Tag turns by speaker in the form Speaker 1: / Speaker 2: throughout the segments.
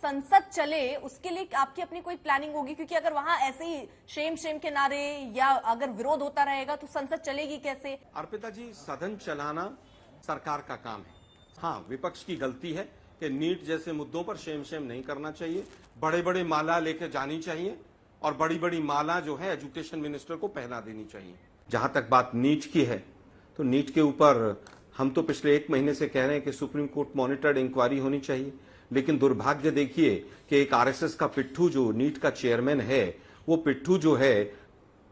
Speaker 1: संसद चले उसके लिए आपकी अपनी कोई प्लानिंग होगी? क्योंकि अगर वहां ऐसे ही शेम शेम के नारे या अगर विरोध होता रहेगा तो संसद चलेगी कैसे?
Speaker 2: अर्पिता जी, सदन चलाना सरकार का काम है। हाँ, विपक्ष की गलती है कि नीट जैसे मुद्दों पर शेम शेम नहीं करना चाहिए। बड़े बड़े माला लेकर जानी चाहिए और बड़ी बड़ी माला जो है एजुकेशन मिनिस्टर को पहना देनी चाहिए। जहां तक बात नीट की है, तो नीट के ऊपर हम तो पिछले 1 महीने से कह रहे हैं कि सुप्रीम कोर्ट मॉनिटर्ड इंक्वायरी होनी चाहिए, लेकिन दुर्भाग्य देखिए कि एक आरएसएस का पिट्ठू जो नीट का चेयरमैन है, वो पिट्ठू जो है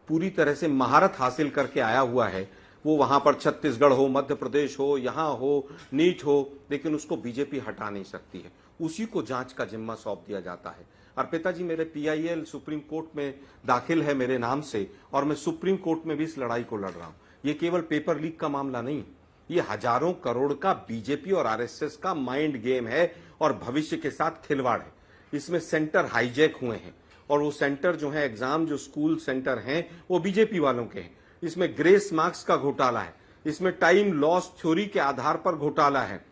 Speaker 2: पूरी तरह से महारत हासिल करके आया हुआ है। वो वहां पर छत्तीसगढ़ हो, मध्य प्रदेश हो, यहां हो, नीट हो, लेकिन उसको बीजेपी हटा नहीं सकती है। उसी को जांच का जिम्मा सौंप दिया जाता है। अर्पिता जी, मेरे पीआईएल सुप्रीम कोर्ट में दाखिल है मेरे नाम से और मैं सुप्रीम कोर्ट में भी इस लड़ाई को लड़ रहा हूं। ये केवल पेपर लीक का मामला नहीं, ये हजारों करोड़ का बीजेपी और आरएसएस का माइंड गेम है और भविष्य के साथ खिलवाड़ है। इसमें सेंटर हाईजैक हुए हैं और वो सेंटर जो है, एग्जाम जो स्कूल सेंटर हैं, वो बीजेपी वालों के हैं। इसमें ग्रेस मार्क्स का घोटाला है, इसमें टाइम लॉस थ्योरी के आधार पर घोटाला है,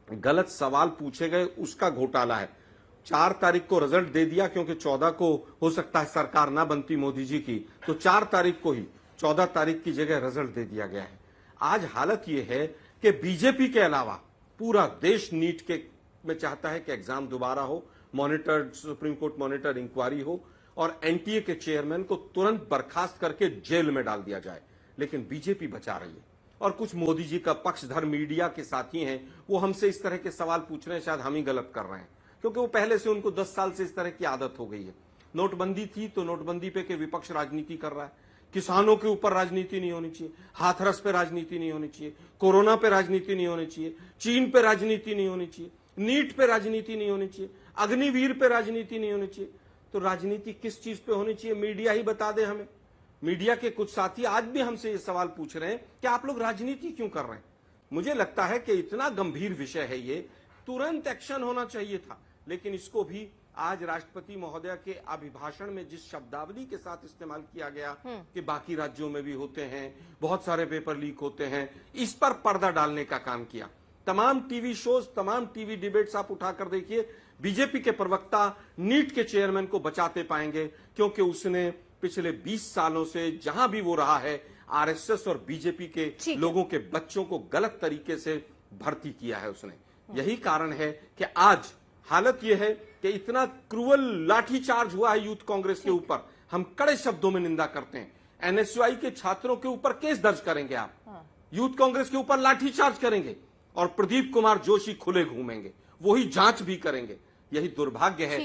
Speaker 2: गलत सवाल पूछे गए उसका घोटाला है। 4 तारीख को रिजल्ट दे दिया क्योंकि 14 को हो सकता है सरकार ना बनती मोदी जी की, तो 4 तारीख को ही 14 तारीख की जगह रिजल्ट दे दिया गया है। आज हालत यह है कि बीजेपी के अलावा पूरा देश नीट के में चाहता है कि एग्जाम दोबारा हो, monitored supreme court monitored inquiry हो और एनटीए के चेयरमैन को तुरंत बर्खास्त करके जेल में डाल दिया जाए। लेकिन बीजेपी बचा रही है और कुछ मोदी जी का पक्षधर मीडिया के साथी हैं, वो हमसे इस तरह के सवाल पूछ रहे हैं। शायद हम ही गलत कर रहे हैं, क्योंकि वो पहले से उनको 10 साल से इस तरह की आदत हो गई है। नोटबंदी थी तो नोटबंदी पे के विपक्ष राजनीति कर रहा है, किसानों के ऊपर राजनीति नहीं होनी चाहिए, हाथरस पे राजनीति नहीं होनी चाहिए, कोरोना पे राजनीति नहीं होनी चाहिए, चीन पे राजनीति नहीं होनी चाहिए, नीट पे राजनीति नहीं होनी चाहिए, अग्निवीर पे राजनीति नहीं होनी चाहिए। तो राजनीति किस चीज पे होनी चाहिए? मीडिया ही बता दे हमें। मीडिया के कुछ साथी आज भी हमसे ये सवाल पूछ रहे हैं कि आप लोग राजनीति क्यों कर रहे हैं। मुझे लगता है कि इतना गंभीर विषय है ये, तुरंत एक्शन होना चाहिए था। लेकिन इसको भी आज राष्ट्रपति महोदय के अभिभाषण में जिस शब्दावली के साथ इस्तेमाल किया गया कि बाकी राज्यों में भी होते हैं, बहुत सारे पेपर लीक होते हैं, इस पर पर्दा डालने का काम किया। तमाम टीवी शोज, तमाम टीवी डिबेट्स आप उठाकर देखिए, बीजेपी के प्रवक्ता नीट के चेयरमैन को बचाते पाएंगे, क्योंकि उसने पिछले 20 सालों से जहां भी वो रहा है, आरएसएस और बीजेपी के लोगों के बच्चों को गलत तरीके से भर्ती किया है उसने। यही कारण है कि आज हालत यह है कि इतना क्रूअल लाठीचार्ज हुआ है यूथ कांग्रेस के ऊपर। हम कड़े शब्दों में निंदा करते हैं। एनएसयूआई के छात्रों के ऊपर केस दर्ज करेंगे आप, यूथ कांग्रेस के ऊपर लाठीचार्ज करेंगे और प्रदीप कुमार जोशी खुले घूमेंगे, वही जांच भी करेंगे। यही दुर्भाग्य है।